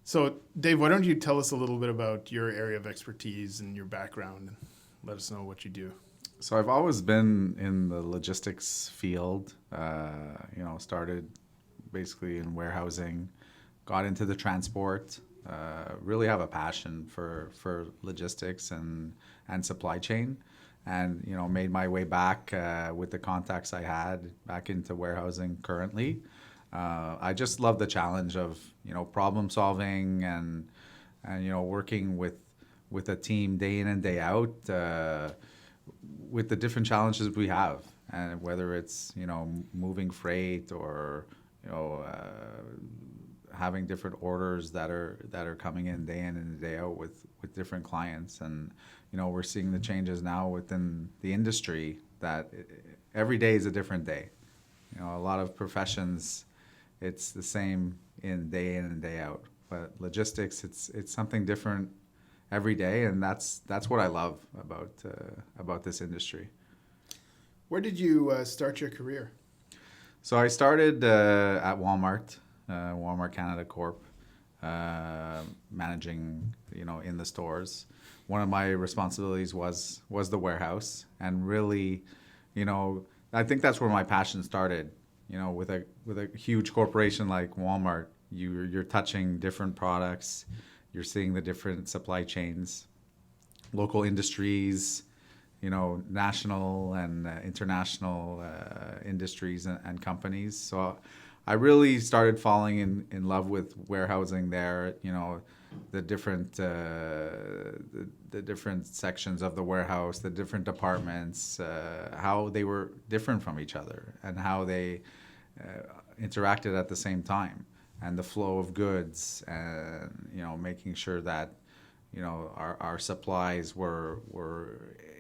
So, Dave, why don't you tell us a little bit about your area of expertise and your background and let us know what you do? So I've always been in the logistics field. Started basically in warehousing, got into the transport. Really have a passion for logistics and supply chain, and made my way back with the contacts I had back into warehousing currently. I just love the challenge of problem solving and working with a team day in and day out. With the different challenges we have, and whether it's moving freight or having different orders that are coming in day in and day out with different clients, and we're seeing the changes now within the industry that every day is a different day. A lot of professions, it's the same in and day out, but logistics, it's something different every day, and that's what I love about this industry. Where did you start your career? So I started at Walmart, Walmart Canada Corp, managing in the stores. One of my responsibilities was the warehouse, and really, I think that's where my passion started. With a huge corporation like Walmart, you're touching different products. You're seeing the different supply chains, local industries, national and international industries and companies. So I really started falling in love with warehousing there. The different the different sections of the warehouse, the different departments, how they were different from each other, and how they interacted at the same time, and the flow of goods, and making sure that our supplies were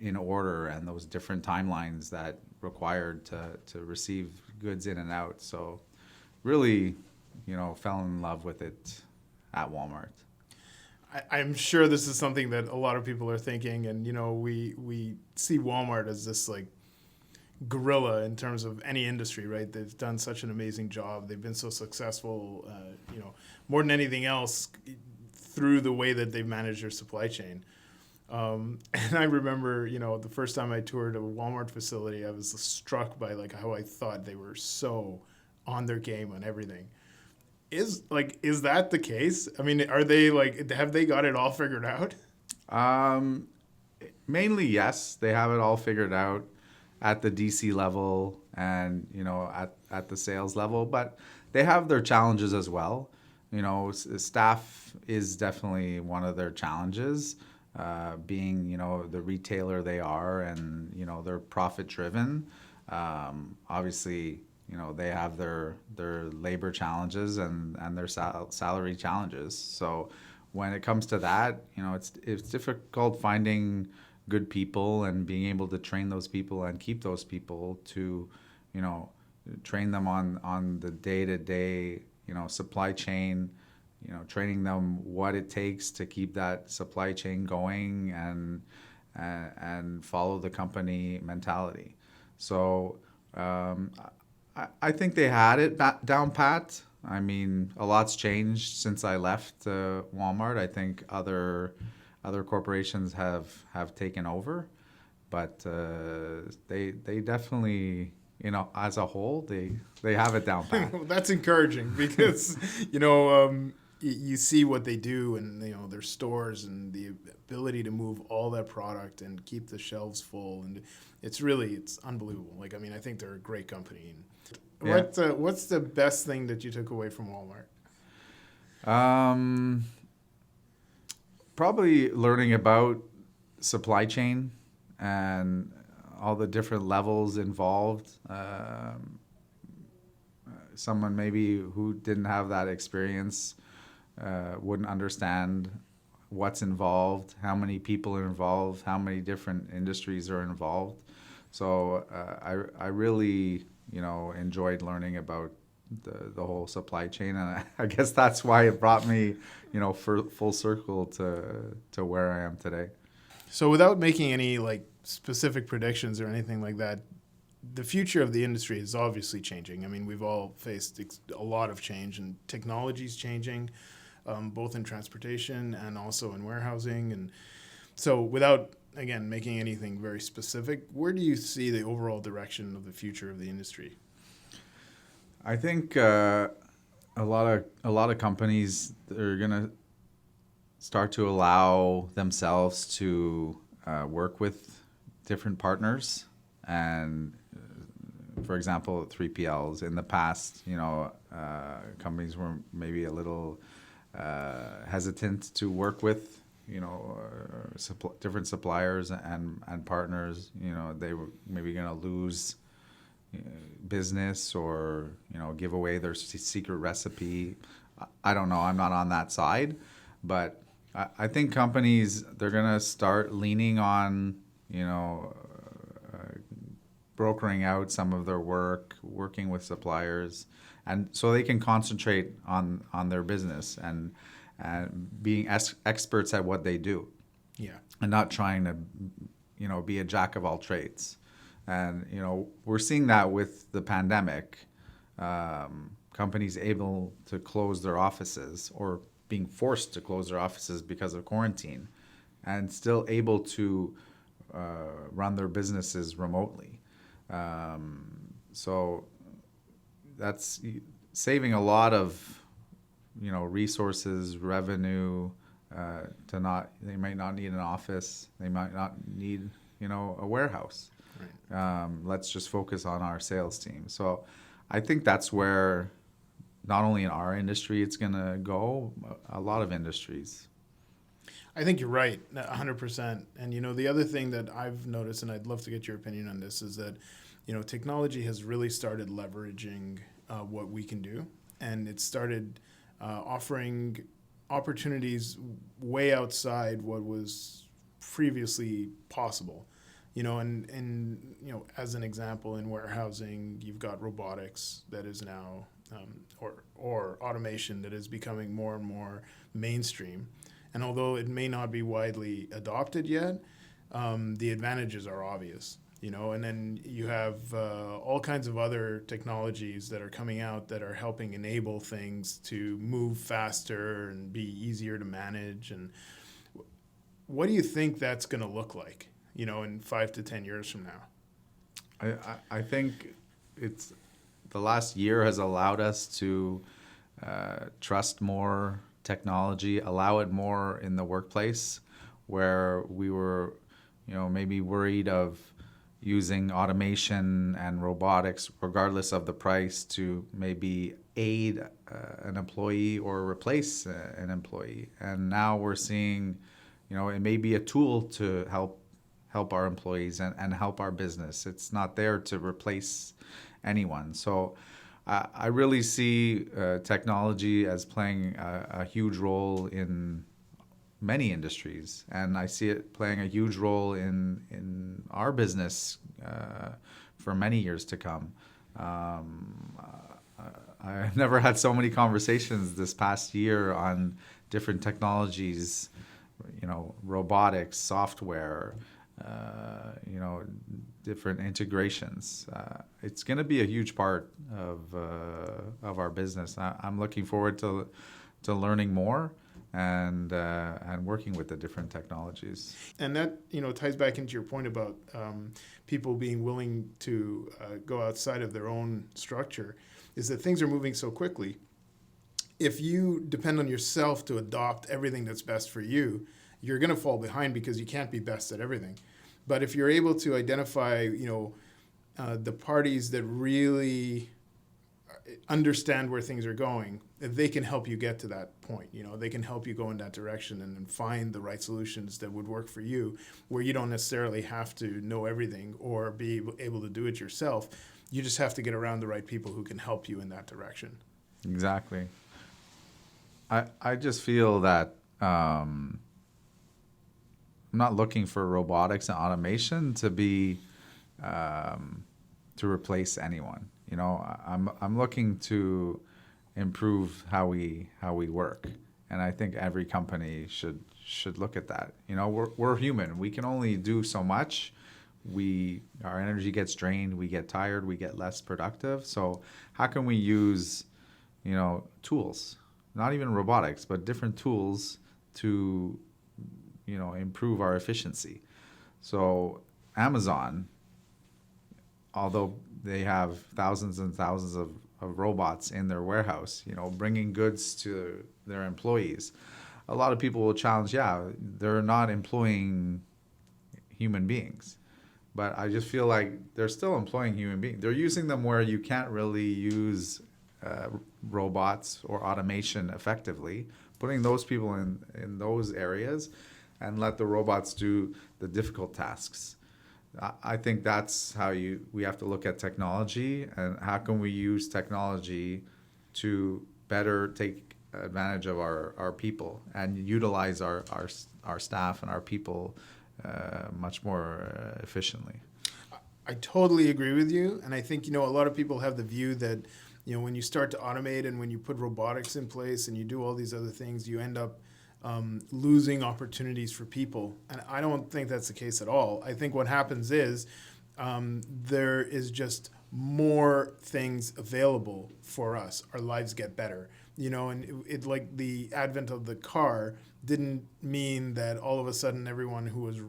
in order, and those different timelines that required to receive goods in and out. So really, fell in love with it at Walmart. I'm sure this is something that a lot of people are thinking, and we see Walmart as this like gorilla in terms of any industry, right? They've done such an amazing job. They've been so successful, more than anything else, through the way that they've managed their supply chain. And I remember, the first time I toured a Walmart facility, I was struck by like how I thought they were so on their game on everything. Is that the case? I mean, are they like, have they got it all figured out? Um, Mainly, yes, they have it all figured out at the DC level, and at the sales level, but they have their challenges as well. Staff is definitely one of their challenges, being the retailer they are, and they're profit driven. Obviously, they have their labor challenges and their salary challenges. So when it comes to that, it's difficult finding good people and being able to train those people and keep those people to, train them on the day to day, supply chain, training them what it takes to keep that supply chain going, and follow the company mentality. So I think they had it down pat. I mean, a lot's changed since I left Walmart. I think other corporations have taken over, but they definitely, as a whole, they have it down pat. Well, that's encouraging because you see what they do, and their stores and the ability to move all that product and keep the shelves full, and it's unbelievable. Like, I mean, I think they're a great company. Yeah. What's the best thing that you took away from Walmart? Um, Probably learning about supply chain and all the different levels involved. Someone maybe who didn't have that experience wouldn't understand what's involved, how many people are involved, how many different industries are involved. So I really enjoyed learning about the whole supply chain, and I guess that's why it brought me for full circle to where I am today. So, without making any like specific predictions or anything like that, the future of the industry is obviously changing. I mean, we've all faced a lot of change, and technology's changing. both in transportation and also in warehousing. And so, without again making anything very specific, where do you see the overall direction of the future of the industry? I think a lot of companies are gonna start to allow themselves to work with different partners, and for example, 3PLs. In the past, companies were maybe a little hesitant to work with, different suppliers and partners. They were maybe going to lose business, or give away their secret recipe. I don't know. I'm not on that side, but I think companies, they're going to start leaning on brokering out some of their work, working with suppliers, and so they can concentrate on their business and being experts at what they do. Yeah. And not trying to be a jack of all trades. And we're seeing that with the pandemic, companies able to close their offices, or being forced to close their offices because of quarantine, and still able to run their businesses remotely. So that's saving a lot of resources, revenue. They might not need an office. They might not need a warehouse. Right. Let's just focus on our sales team. So I think that's where, not only in our industry it's going to go, a lot of industries. I think you're right, 100%. And the other thing that I've noticed, and I'd love to get your opinion on this, is that technology has really started leveraging what we can do, and it started offering opportunities way outside what was previously possible. And as an example, in warehousing, you've got robotics that is now, or automation that is becoming more and more mainstream. And although it may not be widely adopted yet, the advantages are obvious. And then you have all kinds of other technologies that are coming out that are helping enable things to move faster and be easier to manage. And what do you think that's going to look like, in 5 to 10 years from now? I think the last year has allowed us to trust more technology, allow it more in the workplace, where we were, maybe worried of using automation and robotics, regardless of the price, to maybe aid an employee or replace an employee. And now we're seeing, it may be a tool to help our employees and help our business. It's not there to replace anyone. So I really see technology as playing a huge role in many industries, and I see it playing a huge role in our business for many years to come. I've never had so many conversations this past year on different technologies, robotics, software, different integrations. It's going to be a huge part of our business. I'm looking forward to learning more and working with the different technologies. And that ties back into your point about people being willing to go outside of their own structure, is that things are moving so quickly. If you depend on yourself to adopt everything that's best for you, you're going to fall behind because you can't be best at everything. But if you're able to identify, the parties that really understand where things are going, they can help you get to that point. They can help you go in that direction and then find the right solutions that would work for you, where you don't necessarily have to know everything or be able to do it yourself. You just have to get around the right people who can help you in that direction. Exactly. I just feel that I'm not looking for robotics and automation to be to replace anyone. I'm looking to improve how we work, and I think every company should look at that. We're human. We can only do so much. Our energy gets drained. We get tired. We get less productive. So how can we use tools? not even robotics, but different tools to, improve our efficiency. So Amazon, although they have thousands and thousands of robots in their warehouse, bringing goods to their employees, a lot of people will challenge, yeah, they're not employing human beings. But I just feel like they're still employing human beings. They're using them where you can't really use robots or automation effectively, putting those people in those areas and let the robots do the difficult tasks. I think that's how we have to look at technology, and how can we use technology to better take advantage of our people and utilize our staff and our people much more efficiently. I totally agree with you, and I think a lot of people have the view that when you start to automate and when you put robotics in place and you do all these other things, you end up losing opportunities for people, and I don't think that's the case at all. I think what happens is there is just more things available for us. Our lives get better, and it like the advent of the car didn't mean that all of a sudden everyone who was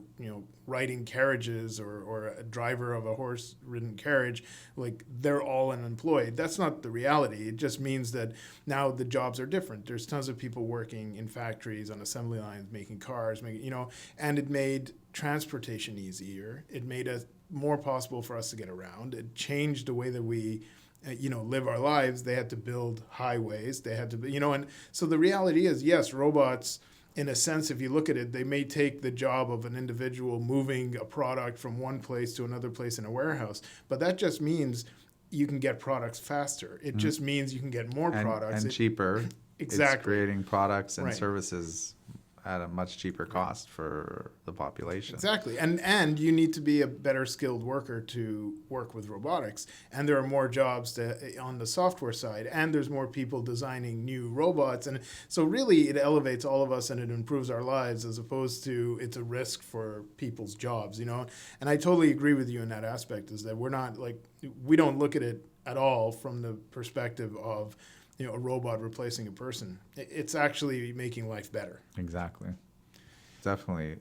riding carriages or a driver of a horse-ridden carriage, like they're all unemployed. That's not the reality. It just means that now the jobs are different. There's tons of people working in factories on assembly lines making cars, and it made transportation easier. It made it more possible for us to get around. It changed the way that we live our lives. They had to build highways. They had to, and so the reality is, yes, robots, in a sense, if you look at it, they may take the job of an individual moving a product from one place to another place in a warehouse. But that just means you can get products faster. It just means you can get more products. And cheaper. Exactly. It's creating products and Right. services at a much cheaper cost for the population. Exactly. And you need to be a better skilled worker to work with robotics. And there are more jobs on the software side. And there's more people designing new robots. And so really it elevates all of us and it improves our lives, as opposed to it's a risk for people's jobs, And I totally agree with you in that aspect, is that we don't look at it at all from the perspective of a robot replacing a person. It's actually making life better. Exactly. Definitely.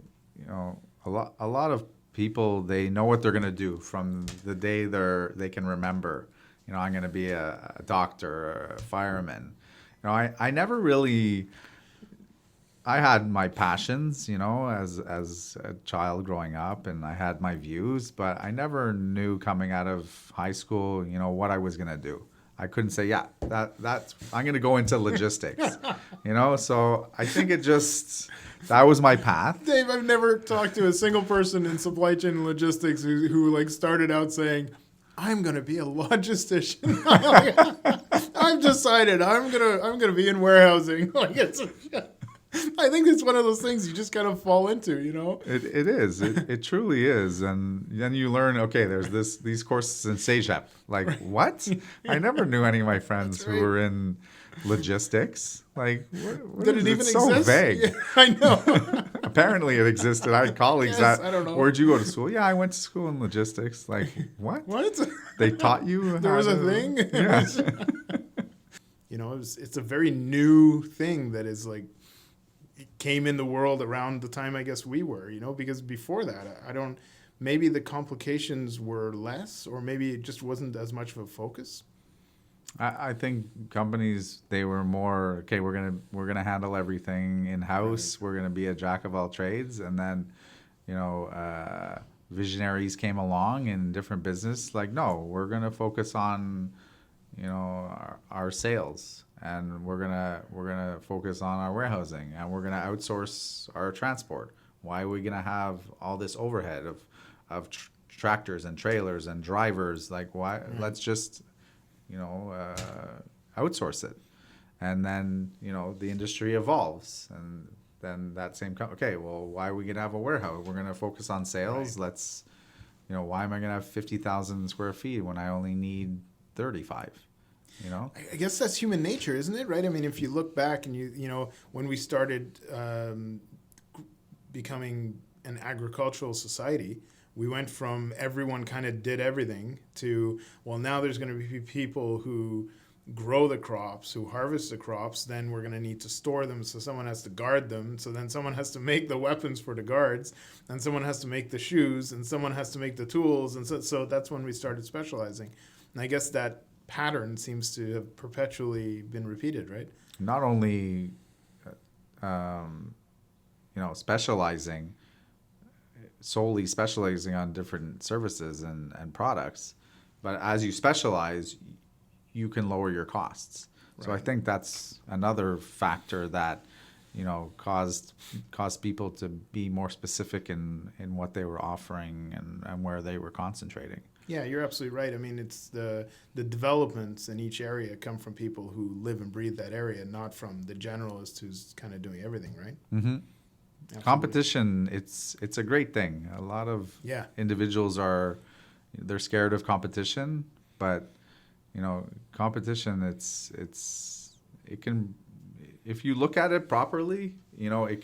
A lot of people, they know what they're going to do from the day they can remember. I'm going to be a doctor or a fireman. I never really. I had my passions, as a child growing up, and I had my views, but I never knew coming out of high school, what I was going to do. I couldn't say, yeah, that's I'm going to go into logistics, So I think that was my path. Dave, I've never talked to a single person in supply chain and logistics who started out saying, I'm going to be a logistician. I've decided I'm going to be in warehousing. I think it's one of those things you just kind of fall into, It is. It truly is. And then you learn, okay, there's these courses in CEGEP. Like, what? I never knew any of my friends who were in logistics. Like, what Did is it even it's so exist? vague. Yeah, I know. Apparently it existed. I had colleagues Yes, I don't know. where'd you go to school? Yeah, I went to school in logistics. Like, what? What? They taught you There how was a to- thing? Yeah. It's a very new thing that is it came in the world around the time I guess we were, because before that, maybe the complications were less, or maybe it just wasn't as much of a focus. I think companies, they were more, okay, we're gonna handle everything in house. Right. We're gonna be a jack of all trades, and then, visionaries came along in different business. Like, no, we're gonna focus on, our sales, and we're gonna focus on our warehousing, and we're gonna outsource our transport. Why are we gonna have all this overhead of tractors and trailers and drivers? Like, why? Mm-hmm. Let's just outsource it. And then, the industry evolves, and then that same okay, well, why are we going to have a warehouse? We're going to focus on sales. Right. Let's, why am I going to have 50,000 square feet when I only need 35? I guess that's human nature, isn't it? Right? I mean, if you look back and when we started becoming an agricultural society, we went from everyone kind of did everything to, well, now there's going to be people who grow the crops, who harvest the crops, then we're going to need to store them. So someone has to guard them. So then someone has to make the weapons for the guards, and someone has to make the shoes, and someone has to make the tools. And so that's when we started specializing. And I guess that pattern seems to have perpetually been repeated, right? Not only, specializing, solely specializing on different services and products, but as you specialize, you can lower your costs. So I Right. think that's another factor that, caused people to be more specific in what they were offering and where they were concentrating. Yeah, you're absolutely right. I mean, it's the developments in each area come from people who live and breathe that area, not from the generalist who's kind of doing everything, right? Mm-hmm. Absolutely. Competition, it's a great thing. A lot of Yeah. individuals they're scared of competition, but competition, it can, if you look at it properly, it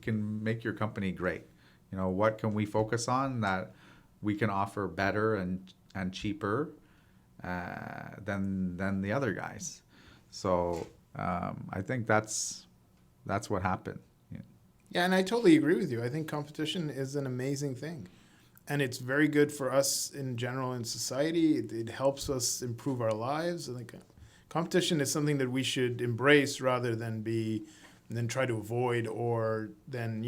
can make your company great. What can we focus on that we can offer better and cheaper than the other guys? So I think that's what happened. Yeah, and I totally agree with you. I think competition is an amazing thing. And it's very good for us in general in society. It helps us improve our lives. Like competition is something that we should embrace rather than try to avoid, or then,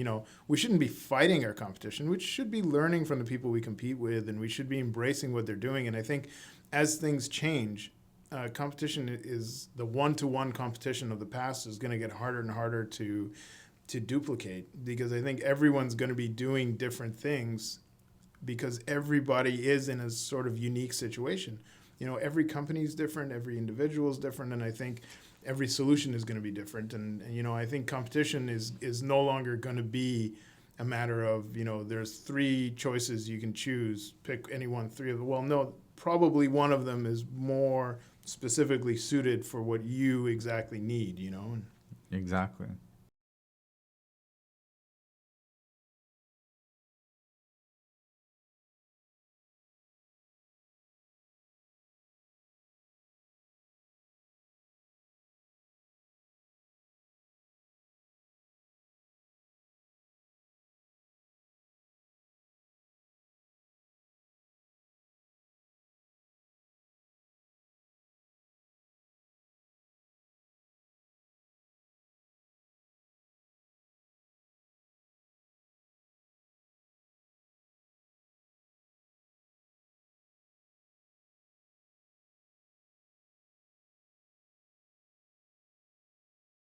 we shouldn't be fighting our competition. We should be learning from the people we compete with, and we should be embracing what they're doing. And I think as things change, competition is the one-to-one competition of the past is going to get harder and harder to duplicate, because I think everyone's going to be doing different things, because everybody is in a sort of unique situation. Every company is different, every individual is different, and I think every solution is going to be different. And I think competition is no longer going to be a matter of, there's 3 choices you can choose, pick any one, 3 of them. Well, no, probably one of them is more specifically suited for what you exactly need, Exactly.